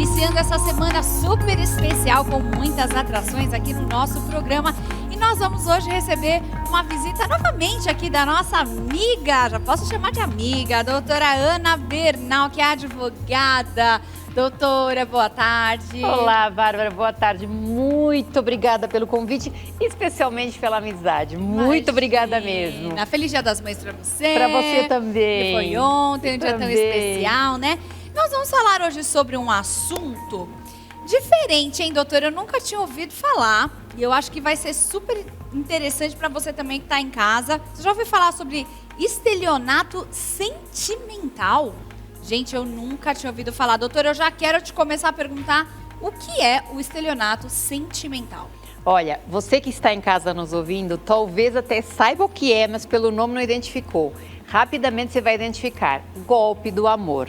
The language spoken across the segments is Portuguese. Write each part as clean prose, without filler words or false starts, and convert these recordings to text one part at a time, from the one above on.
iniciando essa semana super especial com muitas atrações aqui no nosso programa. E nós vamos hoje receber uma visita novamente aqui da nossa amiga, já posso chamar de amiga, a doutora Ana Bernal, que é advogada. Doutora, boa tarde. Olá, Bárbara, boa tarde. Muito obrigada pelo convite, especialmente pela amizade. Muito obrigada mesmo. Feliz Dia das Mães pra você. Pra você também. Que foi ontem, um dia tão especial, né? Nós vamos falar hoje sobre um assunto diferente, hein, doutora? Eu nunca tinha ouvido falar e eu acho que vai ser super interessante para você também que está em casa. Você já ouviu falar sobre estelionato sentimental? Gente, eu nunca tinha ouvido falar. Doutora, eu já quero te começar a perguntar o que é o estelionato sentimental. Olha, você que está em casa nos ouvindo, talvez até saiba o que é, mas pelo nome não identificou. Rapidamente você vai identificar: golpe do amor.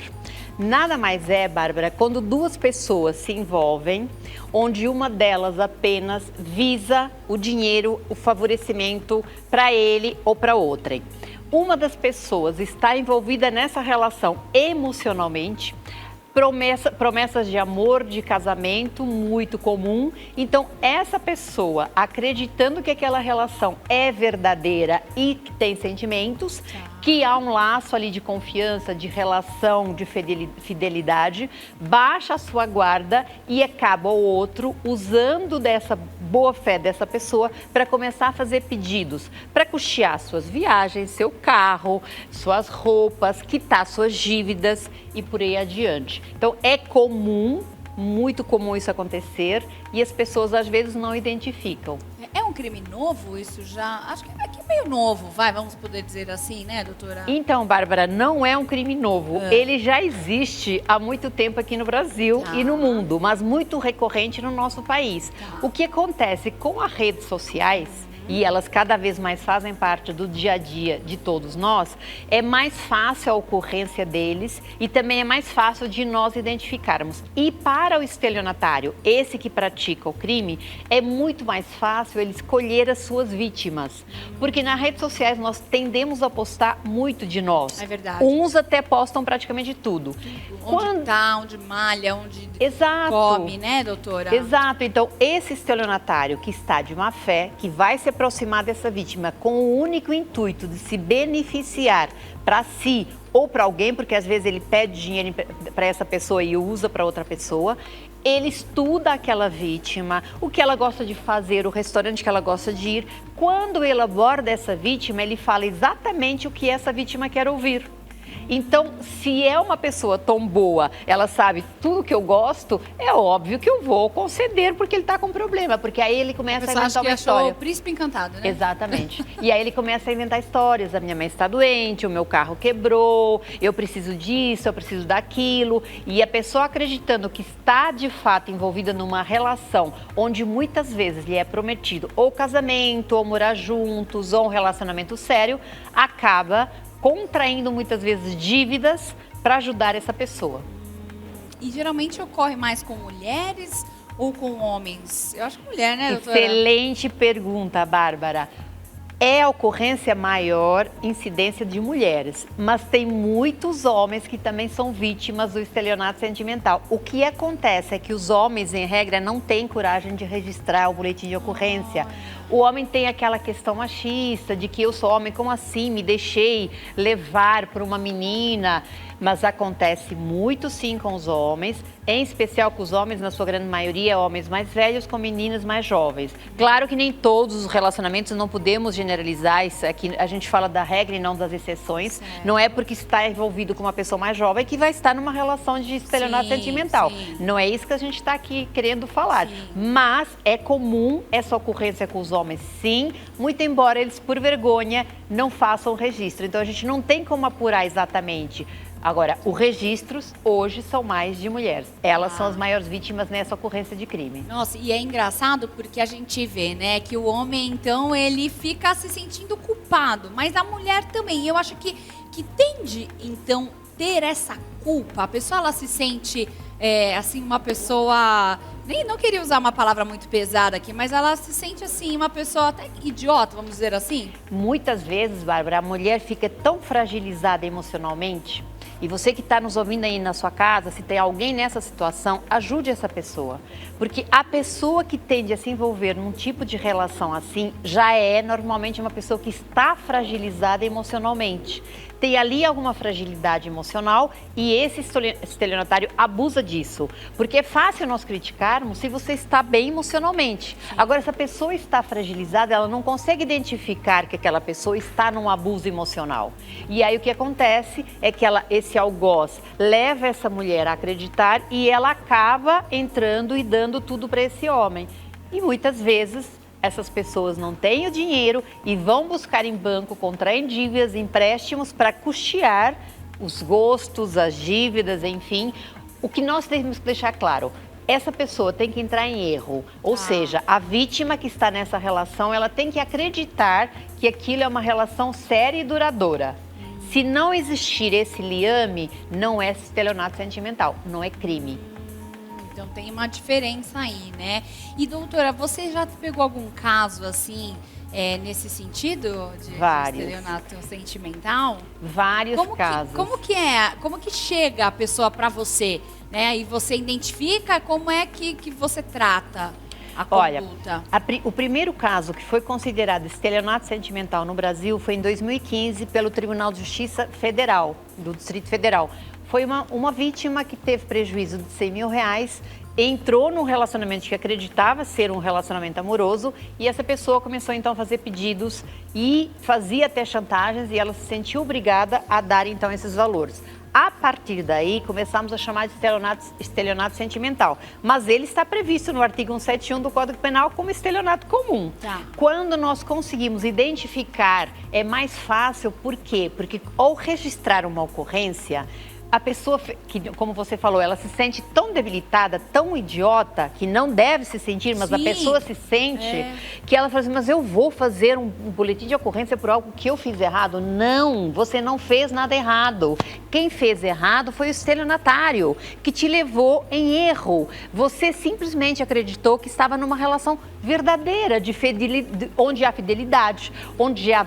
Nada mais é, Bárbara, quando duas pessoas se envolvem, onde uma delas apenas visa o dinheiro, o favorecimento para ele ou para outra. Uma das pessoas está envolvida nessa relação emocionalmente, promessas de amor, de casamento, muito comum. Então, essa pessoa, acreditando que aquela relação é verdadeira e que tem sentimentos, que há um laço ali de confiança, de relação, de fidelidade, baixa a sua guarda e acaba o outro usando dessa boa fé dessa pessoa para começar a fazer pedidos, para custear suas viagens, seu carro, suas roupas, quitar suas dívidas e por aí adiante. Então, é comum, muito comum isso acontecer e as pessoas às vezes não identificam. É um crime novo isso já? Acho que é meio novo, vamos poder dizer assim, né, doutora? Então, Bárbara, não é um crime novo. Ele já existe há muito tempo aqui no Brasil e no mundo, mas muito recorrente no nosso país. O que acontece com as redes sociais, e elas cada vez mais fazem parte do dia a dia de todos nós, é mais fácil a ocorrência deles e também é mais fácil de nós identificarmos. E para o estelionatário, esse que pratica o crime, é muito mais fácil ele escolher as suas vítimas. Porque nas redes sociais nós tendemos a postar muito de nós. É verdade. Uns até postam praticamente tudo. Onde tá, onde malha, onde come, né, doutora? Exato. Então, esse estelionatário que está de má fé, que vai se aproximar dessa vítima com o único intuito de se beneficiar para si ou para alguém, porque às vezes ele pede dinheiro para essa pessoa e usa para outra pessoa, ele estuda aquela vítima, o que ela gosta de fazer, o restaurante que ela gosta de ir. Quando ele aborda essa vítima, ele fala exatamente o que essa vítima quer ouvir. Então, se é uma pessoa tão boa, ela sabe tudo que eu gosto, é óbvio que eu vou conceder porque ele está com problema, porque aí ele começa a inventar uma história. Achou o príncipe encantado, né? Exatamente. E aí ele começa a inventar histórias. A minha mãe está doente, o meu carro quebrou, eu preciso disso, eu preciso daquilo. E a pessoa acreditando que está de fato envolvida numa relação onde muitas vezes lhe é prometido ou casamento, ou morar juntos, ou um relacionamento sério, acaba contraindo muitas vezes dívidas para ajudar essa pessoa. E geralmente ocorre mais com mulheres ou com homens? Eu acho que mulher, né, doutora? Excelente pergunta, Bárbara. É a ocorrência maior incidência de mulheres, mas tem muitos homens que também são vítimas do estelionato sentimental. O que acontece é que os homens, em regra, não têm coragem de registrar o boletim de ocorrência. O homem tem aquela questão machista de que eu sou homem, como assim? Me deixei levar por uma menina. Mas acontece muito sim com os homens, em especial com os homens, na sua grande maioria, homens mais velhos com meninas mais jovens. Claro que nem todos os relacionamentos, não podemos generalizar, isso aqui a gente fala da regra e não das exceções. Certo. Não é porque está envolvido com uma pessoa mais jovem que vai estar numa relação de estelionato sentimental. Sim. Não é isso que a gente está aqui querendo falar. Sim. Mas é comum essa ocorrência com os homens, sim, muito embora eles, por vergonha, não façam o registro. Então a gente não tem como apurar exatamente. Agora, os registros hoje são mais de mulheres. Elas são as maiores vítimas nessa ocorrência de crime. Nossa, e é engraçado porque a gente vê, né, que o homem, então, ele fica se sentindo culpado. Mas a mulher também. Eu acho que tende, então, ter essa culpa. A pessoa, ela se sente, assim, uma pessoa... Não queria usar uma palavra muito pesada aqui, mas ela se sente, assim, uma pessoa até idiota, vamos dizer assim. Muitas vezes, Bárbara, a mulher fica tão fragilizada emocionalmente E você que está nos ouvindo aí na sua casa, se tem alguém nessa situação, ajude essa pessoa. Porque a pessoa que tende a se envolver num tipo de relação assim, já é normalmente uma pessoa que está fragilizada emocionalmente. Tem ali alguma fragilidade emocional e esse estelionatário abusa disso. Porque é fácil nós criticarmos se você está bem emocionalmente. Agora, se a pessoa está fragilizada, ela não consegue identificar que aquela pessoa está num abuso emocional. E aí o que acontece é que esse algoz leva essa mulher a acreditar e ela acaba entrando e dando tudo para esse homem. E muitas vezes essas pessoas não têm o dinheiro e vão buscar em banco, contraem dívidas, empréstimos para custear os gostos, as dívidas, enfim. O que nós temos que deixar claro, essa pessoa tem que entrar em erro. Ou seja, a vítima que está nessa relação, ela tem que acreditar que aquilo é uma relação séria e duradoura. Se não existir esse liame, não é estelionato sentimental, não é crime. Então tem uma diferença aí, né? E doutora, você já pegou algum caso assim, nesse sentido de estelionato sentimental? Vários casos. Como que chega a pessoa para você, né? E você identifica como é que você trata a conduta? Olha, o primeiro caso que foi considerado estelionato sentimental no Brasil foi em 2015 pelo Tribunal de Justiça Federal, do Distrito Federal. Foi uma vítima que teve prejuízo de R$100 mil, entrou num relacionamento que acreditava ser um relacionamento amoroso e essa pessoa começou então a fazer pedidos e fazia até chantagens e ela se sentiu obrigada a dar então esses valores. A partir daí, começamos a chamar de estelionato sentimental. Mas ele está previsto no artigo 171 do Código Penal como estelionato comum. Quando nós conseguimos identificar, é mais fácil, por quê? Porque ao registrar uma ocorrência, a pessoa, que, como você falou, ela se sente tão debilitada, tão idiota, que não deve se sentir, mas a pessoa se sente, que ela fala assim, mas eu vou fazer um boletim de ocorrência por algo que eu fiz errado. Não, você não fez nada errado. Quem fez errado foi o estelionatário, que te levou em erro. Você simplesmente acreditou que estava numa relação verdadeira, onde há fidelidade, onde há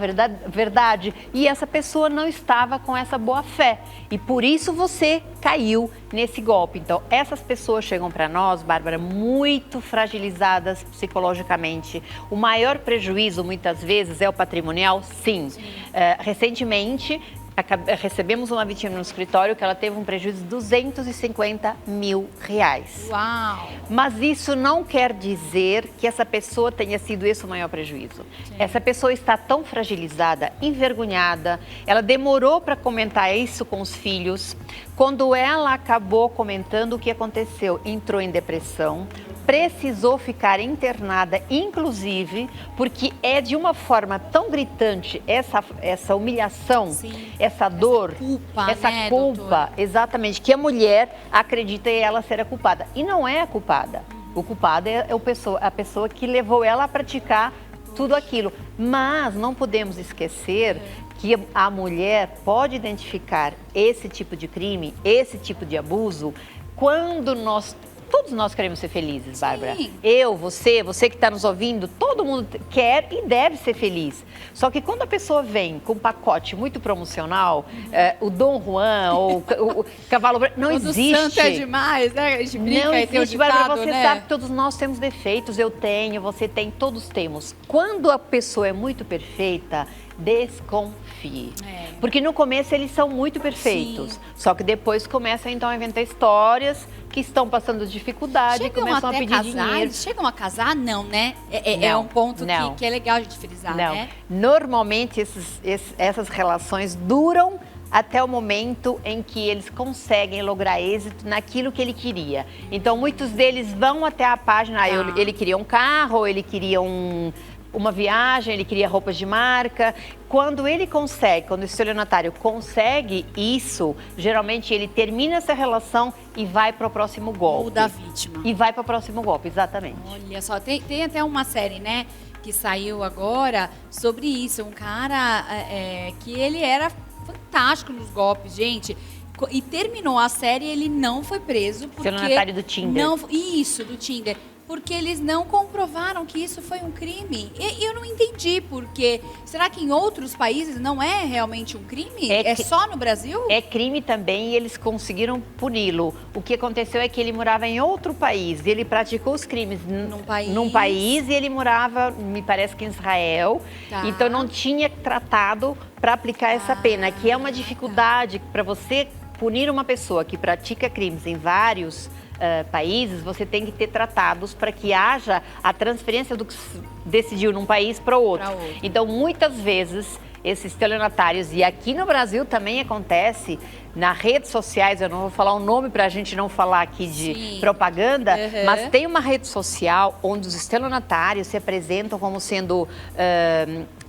verdade, e essa pessoa não estava com essa boa fé. E por isso você caiu nesse golpe. Então, essas pessoas chegam para nós, Bárbara, muito fragilizadas psicologicamente. O maior prejuízo, muitas vezes, é o patrimonial? Sim. Recentemente, recebemos uma vítima no escritório que ela teve um prejuízo de R$250 mil. Uau! Mas isso não quer dizer que essa pessoa tenha sido esse o maior prejuízo. Essa pessoa está tão fragilizada, envergonhada, ela demorou para comentar isso com os filhos. Quando ela acabou comentando o que aconteceu, entrou em depressão, precisou ficar internada, inclusive, porque é de uma forma tão gritante essa humilhação, essa dor, essa culpa, exatamente, que a mulher acredita em ela ser a culpada. E não é a culpada. O culpado é a pessoa que levou ela a praticar tudo aquilo. Mas não podemos esquecer que a mulher pode identificar esse tipo de crime, esse tipo de abuso, quando todos nós queremos ser felizes, Bárbara. Eu, você que está nos ouvindo, todo mundo quer e deve ser feliz. Só que quando a pessoa vem com um pacote muito promocional, o Dom Juan ou o Cavalo Branco, não existe. O santo é demais, né? A gente brinca, não existe, Bárbara, você né? sabe que todos nós temos defeitos, eu tenho, você tem, todos temos. Quando a pessoa é muito perfeita, desconfie. Porque no começo eles são muito perfeitos. Só que depois começam então a inventar histórias que estão passando dificuldade e começam a pedir dinheiro. Chegam a casar? Não, né? É um ponto que é legal a gente frisar, né? Normalmente essas relações duram até o momento em que eles conseguem lograr êxito naquilo que ele queria. Então, muitos deles vão até a página, ele queria um carro, ele queria uma viagem, ele queria roupas de marca. Quando o estelionatário consegue isso, geralmente ele termina essa relação e vai para o próximo golpe. Ou da vítima. E vai para o próximo golpe, exatamente. Olha só, tem até uma série, né, que saiu agora sobre isso. Um cara que ele era fantástico nos golpes, gente. E terminou a série e ele não foi preso porque... Estelionatário do Tinder. Isso, do Tinder. porque eles não comprovaram que isso foi um crime. E eu não entendi porque. Será que em outros países não é realmente um crime? É só no Brasil? É crime também e eles conseguiram puni-lo. O que aconteceu é que ele morava em outro país. Ele praticou os crimes num país e ele morava, me parece que em Israel. Tá. Então não tinha tratado para aplicar essa pena, que é uma dificuldade para você punir uma pessoa que pratica crimes em vários países, você tem que ter tratados para que haja a transferência do que se decidiu num país para o outro. Então, muitas vezes, esses estelionatários, e aqui no Brasil também acontece, nas redes sociais, eu não vou falar o nome para a gente não falar aqui de propaganda, mas tem uma rede social onde os estelionatários se apresentam como sendo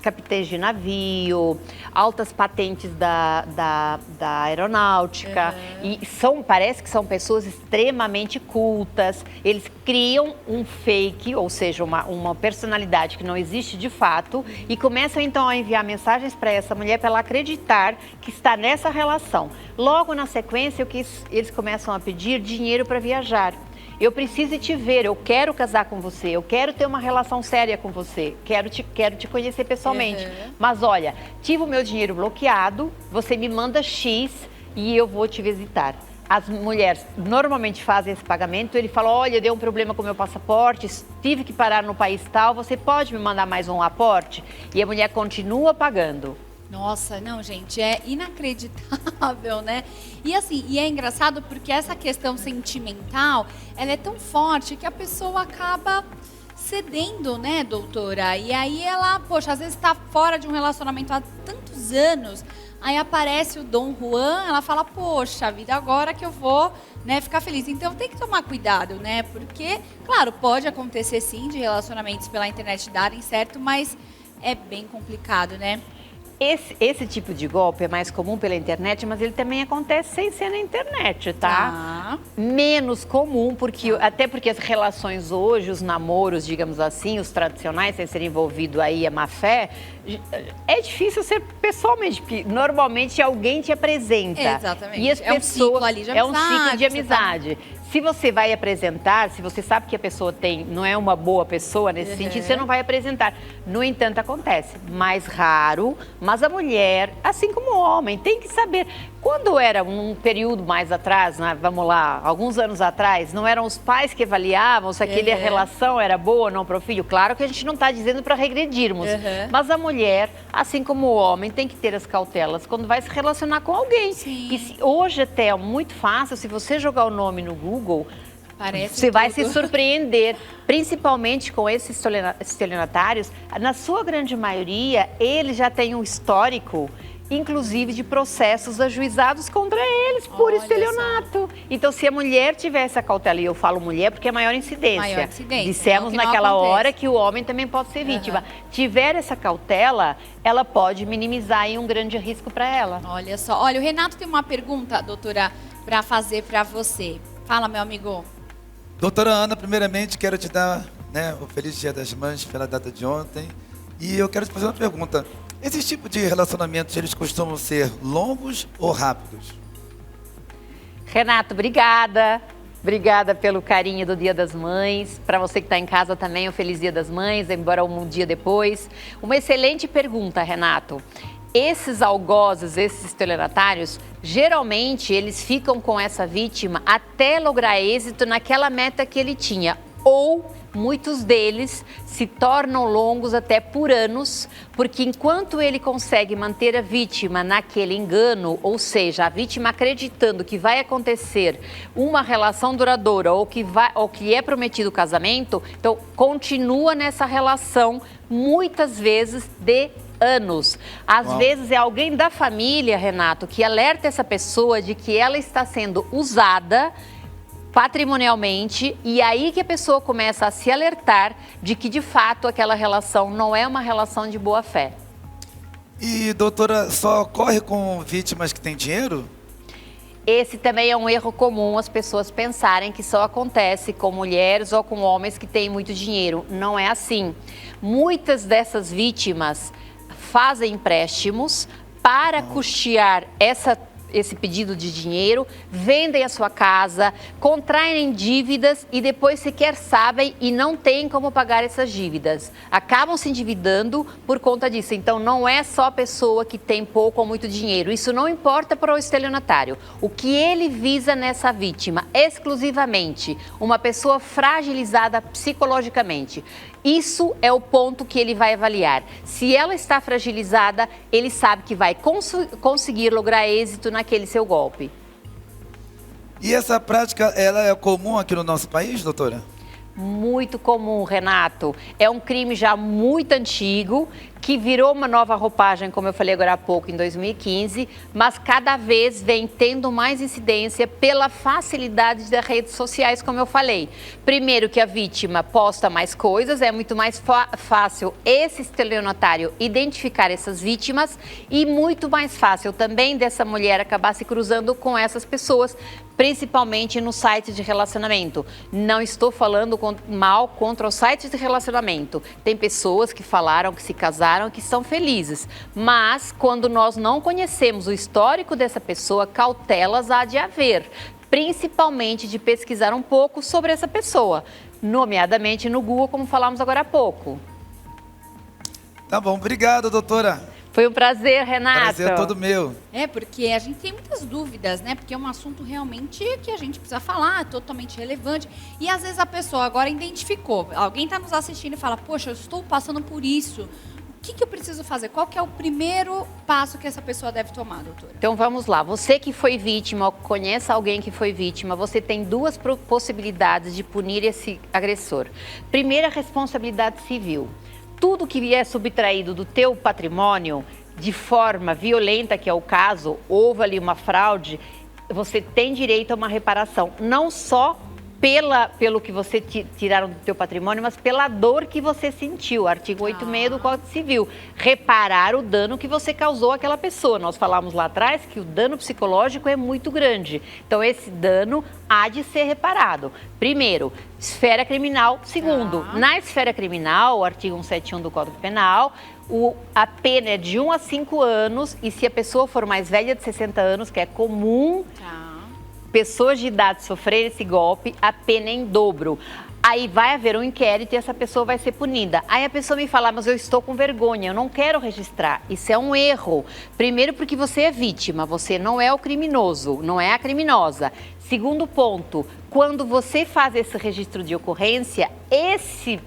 capitães de navio, altas patentes da aeronáutica, e parece que são pessoas extremamente cultas. Eles criam um fake, ou seja, uma personalidade que não existe de fato, e começam então a enviar mensagens para essa mulher para ela acreditar que está nessa relação. Logo na sequência, eles começam a pedir dinheiro para viajar. Eu preciso te ver, eu quero casar com você, eu quero ter uma relação séria com você, quero te conhecer pessoalmente. Mas olha, tive o meu dinheiro bloqueado, você me manda X e eu vou te visitar. As mulheres normalmente fazem esse pagamento, ele fala, olha, deu um problema com o meu passaporte, tive que parar no país tal, você pode me mandar mais um aporte? E a mulher continua pagando. Nossa, não, gente, é inacreditável, né? E assim, e é engraçado porque essa questão sentimental, ela é tão forte que a pessoa acaba cedendo, né, doutora? E aí ela, poxa, às vezes está fora de um relacionamento há tantos anos, aí aparece o Dom Juan, ela fala, poxa vida, agora que eu vou, né, ficar feliz. Então tem que tomar cuidado, né? Porque, claro, pode acontecer sim de relacionamentos pela internet darem certo, mas é bem complicado, né? Esse tipo de golpe é mais comum pela internet, mas ele também acontece sem ser na internet, tá? Menos comum, até porque as relações hoje, os namoros, digamos assim, os tradicionais, sem ser envolvido aí a má fé, é difícil ser pessoalmente, porque normalmente alguém te apresenta. Exatamente. E as pessoas, um ciclo ali de amizade. É um ciclo de amizade. Se você vai apresentar, se você sabe que a pessoa não é uma boa pessoa nesse sentido, você não vai apresentar. No entanto, acontece. Mais raro, mas a mulher, assim como o homem, tem que saber. Quando era um período mais atrás, né, vamos lá, alguns anos atrás, não eram os pais que avaliavam se aquela relação era boa ou não para o filho? Claro que a gente não está dizendo para regredirmos, mas a mulher, assim como o homem, tem que ter as cautelas quando vai se relacionar com alguém. E hoje até é muito fácil, se você jogar o nome no Google, você vai se surpreender, principalmente com esses estelionatários. Na sua grande maioria, eles já têm um histórico, inclusive de processos ajuizados contra eles por estelionato. Então, se a mulher tiver essa cautela, e eu falo mulher porque é maior incidência. Dissemos naquela hora que o homem também pode ser vítima. Tiver essa cautela, ela pode minimizar aí um grande risco para ela. Olha só. Olha, o Renato tem uma pergunta, doutora, para fazer para você. Fala, meu amigo. Doutora Ana, primeiramente quero te dar, né, o Feliz Dia das Mães pela data de ontem. E eu quero te fazer uma pergunta. Esses tipos de relacionamentos, eles costumam ser longos ou rápidos? Renato, obrigada. Obrigada pelo carinho do Dia das Mães. Para você que está em casa também, um Feliz Dia das Mães, embora um dia depois. Uma excelente pergunta, Renato. Esses algozes, esses estelionatários, geralmente eles ficam com essa vítima até lograr êxito naquela meta que ele tinha. Ou muitos deles se tornam longos até por anos, porque enquanto ele consegue manter a vítima naquele engano, ou seja, a vítima acreditando que vai acontecer uma relação duradoura ou que é prometido o casamento, então continua nessa relação muitas vezes de anos. Às vezes é alguém da família, Renato, que alerta essa pessoa de que ela está sendo usada patrimonialmente, e aí que a pessoa começa a se alertar de que de fato aquela relação não é uma relação de boa fé. E doutora, só ocorre com vítimas que têm dinheiro? Esse também é um erro comum, as pessoas pensarem que só acontece com mulheres ou com homens que têm muito dinheiro. Não é assim. Muitas dessas vítimas fazem empréstimos para custear esse pedido de dinheiro, vendem a sua casa, contraem dívidas e depois sequer sabem e não têm como pagar essas dívidas. Acabam se endividando por conta disso. Então, não é só a pessoa que tem pouco ou muito dinheiro. Isso não importa para o estelionatário. O que ele visa nessa vítima? Exclusivamente uma pessoa fragilizada psicologicamente. Isso é o ponto que ele vai avaliar. Se ela está fragilizada, ele sabe que vai conseguir lograr êxito naquele seu golpe. E essa prática, ela é comum aqui no nosso país, doutora? Muito comum, Renato. É um crime já muito antigo, que virou uma nova roupagem, como eu falei agora há pouco, em 2015, mas cada vez vem tendo mais incidência pela facilidade das redes sociais, como eu falei. Primeiro que a vítima posta mais coisas, é muito mais fácil esse estelionatário identificar essas vítimas e muito mais fácil também dessa mulher acabar se cruzando com essas pessoas, principalmente no site de relacionamento. Não estou falando mal contra os sites de relacionamento. Tem pessoas que falaram que se casaram, que estão felizes. Mas, quando nós não conhecemos o histórico dessa pessoa, cautelas há de haver. Principalmente de pesquisar um pouco sobre essa pessoa. Nomeadamente no Google, como falamos agora há pouco. Tá bom, obrigado, doutora. Foi um prazer, Renato. Prazer é todo meu. É, porque a gente tem muitas dúvidas, né? Porque é um assunto realmente que a gente precisa falar, totalmente relevante. E às vezes a pessoa agora identificou. Alguém está nos assistindo e fala, poxa, eu estou passando por isso. O que eu preciso fazer? Qual que é o primeiro passo que essa pessoa deve tomar, doutora? Então vamos lá. Você que foi vítima ou conhece alguém que foi vítima, você tem duas possibilidades de punir esse agressor. Primeira, responsabilidade civil. Tudo que é subtraído do teu patrimônio de forma violenta, que é o caso, houve ali uma fraude, você tem direito a uma reparação. Não só pelo que você tiraram do teu patrimônio, mas pela dor que você sentiu. Artigo 86 do Código Civil. Reparar o dano que você causou àquela pessoa. Nós falamos lá atrás que o dano psicológico é muito grande. Então, esse dano há de ser reparado. Primeiro, esfera criminal. Segundo, na esfera criminal, o artigo 171 do Código Penal, a pena é de 1 a 5 anos e se a pessoa for mais velha de 60 anos, que é comum... pessoas de idade sofrerem esse golpe, a pena é em dobro. Aí vai haver um inquérito e essa pessoa vai ser punida. Aí a pessoa me fala, mas eu estou com vergonha, eu não quero registrar. Isso é um erro. Primeiro porque você é vítima, você não é o criminoso, não é a criminosa. Segundo ponto, quando você faz esse registro de ocorrência, esse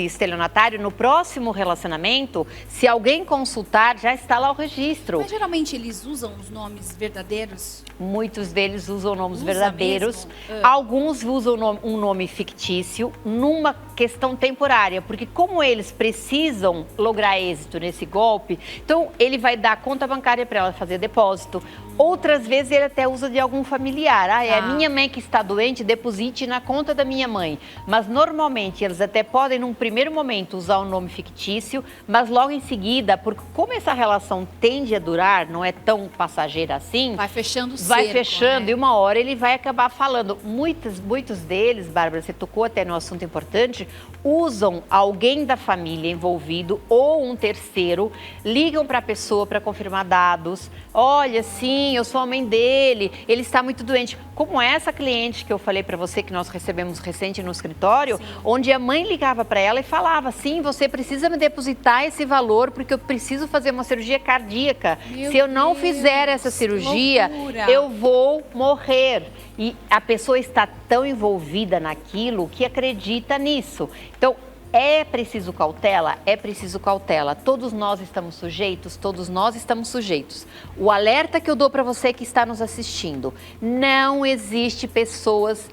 estelionatário, no próximo relacionamento, se alguém consultar, já está lá o registro. Mas geralmente eles usam os nomes verdadeiros? Muitos deles usam nomes verdadeiros. Mesmo? Alguns usam um nome fictício numa questão temporária, porque como eles precisam lograr êxito nesse golpe, então ele vai dar conta bancária para ela fazer depósito. Outras vezes ele até usa de algum familiar. É a minha mãe que está doente, deposite na conta da minha mãe. Mas normalmente eles até podem, num primeiro momento, usar um nome fictício, mas logo em seguida, porque como essa relação tende a durar, não é tão passageira assim... Vai fechando o cerco, vai fechando, né? E uma hora ele vai acabar falando. Muitos deles, Bárbara, você tocou até no assunto importante, usam alguém da família envolvido ou um terceiro, ligam para a pessoa para confirmar dados. Olha, sim, eu sou a mãe dele, ele está muito doente. Como essa cliente que eu falei para você, que nós recebemos recente no escritório, sim, onde a mãe ligava para ela e falava, sim, você precisa me depositar esse valor porque eu preciso fazer uma cirurgia cardíaca. Se eu não fizer essa cirurgia, eu vou morrer. E a pessoa está tão envolvida naquilo que acredita nisso. Então, é preciso cautela? É preciso cautela. Todos nós estamos sujeitos, todos nós estamos sujeitos. O alerta que eu dou para você que está nos assistindo, não existe pessoas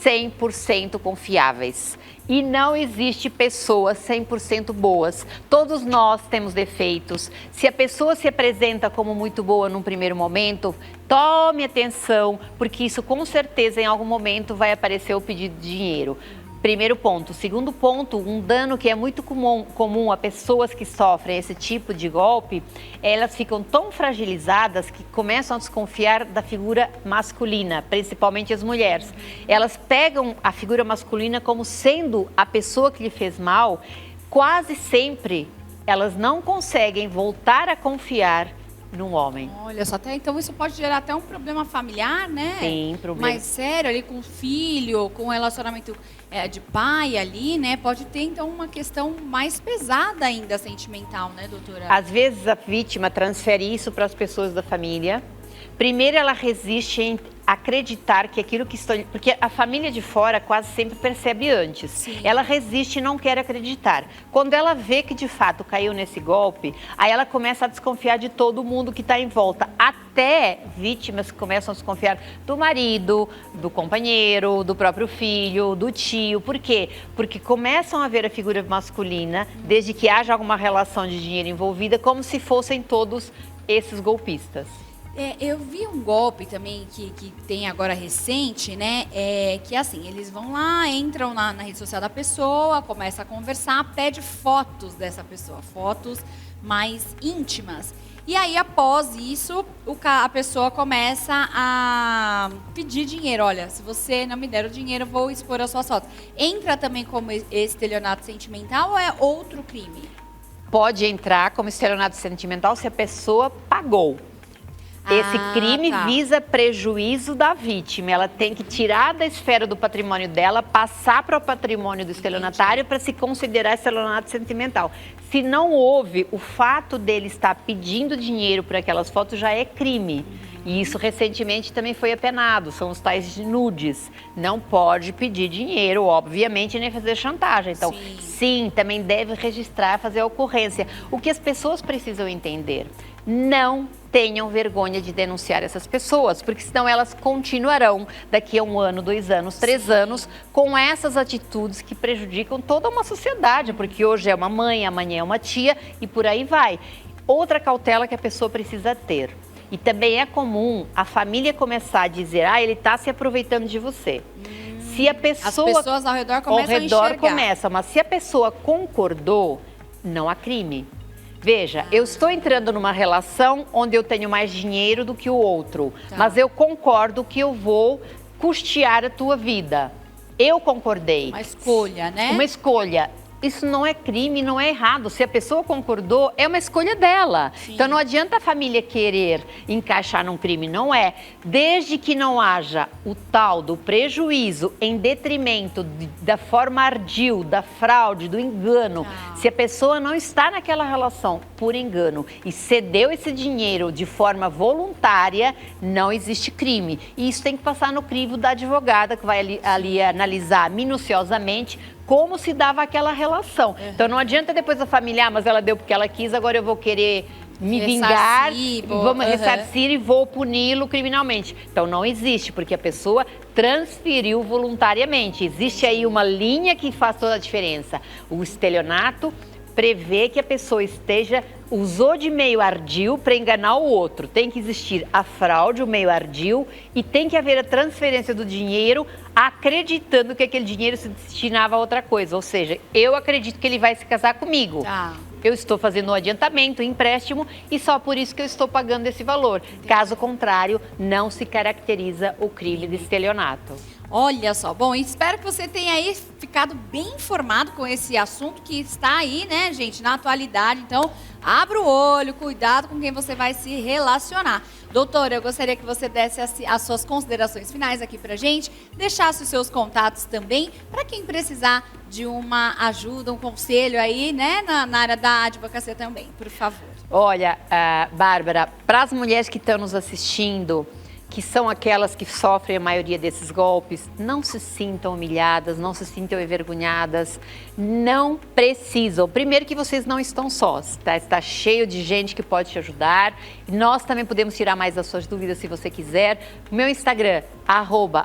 100% confiáveis. E não existe pessoas 100% boas. Todos nós temos defeitos. Se a pessoa se apresenta como muito boa num primeiro momento, tome atenção, porque isso com certeza em algum momento vai aparecer o pedido de dinheiro. Primeiro ponto. Segundo ponto, um dano que é muito comum a pessoas que sofrem esse tipo de golpe, elas ficam tão fragilizadas que começam a desconfiar da figura masculina, principalmente as mulheres. Elas pegam a figura masculina como sendo a pessoa que lhe fez mal, quase sempre elas não conseguem voltar a confiar num homem. Olha só, até então isso pode gerar até um problema familiar, né? Sim, problema. Mais sério ali com o filho, com o relacionamento de pai ali, né? Pode ter então uma questão mais pesada ainda sentimental, né, doutora? Às vezes a vítima transfere isso para as pessoas da família. Primeiro ela resiste em acreditar que aquilo que estou... Porque a família de fora quase sempre percebe antes. Sim. Ela resiste e não quer acreditar. Quando ela vê que de fato caiu nesse golpe, aí ela começa a desconfiar de todo mundo que está em volta. Até vítimas que começam a desconfiar do marido, do companheiro, do próprio filho, do tio. Por quê? Porque começam a ver a figura masculina, desde que haja alguma relação de dinheiro envolvida, como se fossem todos esses golpistas. Eu vi um golpe também que tem agora recente, né? Que assim, eles vão lá, entram na rede social da pessoa, começa a conversar, pede fotos dessa pessoa, fotos mais íntimas. E aí, após isso, a pessoa começa a pedir dinheiro. Olha, se você não me der o dinheiro, eu vou expor as suas fotos. Entra também como estelionato sentimental ou é outro crime? Pode entrar como estelionato sentimental se a pessoa pagou. Esse crime visa prejuízo da vítima. Ela tem que tirar da esfera do patrimônio dela, passar para o patrimônio do estelionatário para se considerar estelionato sentimental. Se não houve, o fato dele estar pedindo dinheiro por aquelas fotos já é crime. E isso recentemente também foi apenado, são os tais nudes. Não pode pedir dinheiro, obviamente, nem fazer chantagem. Então, sim, também deve registrar, fazer a ocorrência. O que as pessoas precisam entender, não tenham vergonha de denunciar essas pessoas, porque senão elas continuarão daqui a 1 ano, 2 anos, 3 anos com essas atitudes que prejudicam toda uma sociedade, porque hoje é uma mãe, amanhã é uma tia e por aí vai. Outra cautela que a pessoa precisa ter, e também é comum a família começar a dizer, ele está se aproveitando de você. Se a pessoa... As pessoas ao redor começam a enxergar. começam, mas se a pessoa concordou, não há crime. Veja, eu estou entrando numa relação onde eu tenho mais dinheiro do que o outro, mas eu concordo que eu vou custear a tua vida. Eu concordei. Uma escolha, né? Uma escolha. Isso não é crime, não é errado. Se a pessoa concordou, é uma escolha dela. Sim. Então não adianta a família querer encaixar num crime, não é. Desde que não haja o tal do prejuízo em detrimento da forma ardil, da fraude, do engano. Se a pessoa não está naquela relação por engano e cedeu esse dinheiro de forma voluntária, não existe crime. E isso tem que passar no crivo da advogada, que vai ali analisar minuciosamente como se dava aquela relação. Então não adianta depois a família, mas ela deu porque ela quis, agora eu vou querer me vingar, vamos ressarcir e vou puni-lo criminalmente. Então não existe, porque a pessoa transferiu voluntariamente. Existe aí uma linha que faz toda a diferença. O estelionato prevê que a pessoa usou de meio ardil para enganar o outro. Tem que existir a fraude, o meio ardil, e tem que haver a transferência do dinheiro acreditando que aquele dinheiro se destinava a outra coisa. Ou seja, eu acredito que ele vai se casar comigo. Eu estou fazendo um adiantamento, um empréstimo, e só por isso que eu estou pagando esse valor. Caso contrário, não se caracteriza o crime de estelionato. Olha só, bom, espero que você tenha aí ficado bem informado com esse assunto que está aí, né, gente, na atualidade. Então, abra o olho, cuidado com quem você vai se relacionar. Doutora, eu gostaria que você desse as suas considerações finais aqui pra gente, deixasse os seus contatos também, para quem precisar de uma ajuda, um conselho aí, né, na área da advocacia também, por favor. Olha, Bárbara, para as mulheres que estão nos assistindo, que são aquelas que sofrem a maioria desses golpes, não se sintam humilhadas, não se sintam envergonhadas, não precisam. Primeiro que vocês não estão sós, tá? Está cheio de gente que pode te ajudar. Nós também podemos tirar mais das suas dúvidas se você quiser. Meu Instagram,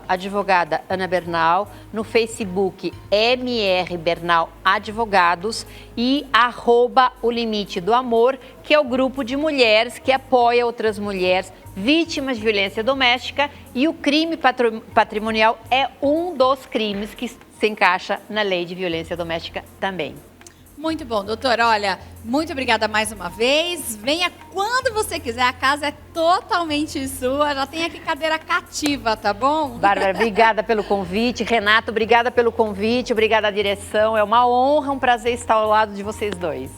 @advogada Ana Bernal, no Facebook MR Bernal Advogados e @o Limite do Amor, que é o grupo de mulheres que apoia outras mulheres vítimas de violência doméstica, e o crime patrimonial é um dos crimes que se encaixa na lei de violência doméstica também. Muito bom, doutora. Olha, muito obrigada mais uma vez. Venha quando você quiser, a casa é totalmente sua. Já tem aqui cadeira cativa, tá bom? Bárbara, obrigada pelo convite. Renato, obrigada pelo convite. Obrigada à direção. É uma honra, um prazer estar ao lado de vocês dois.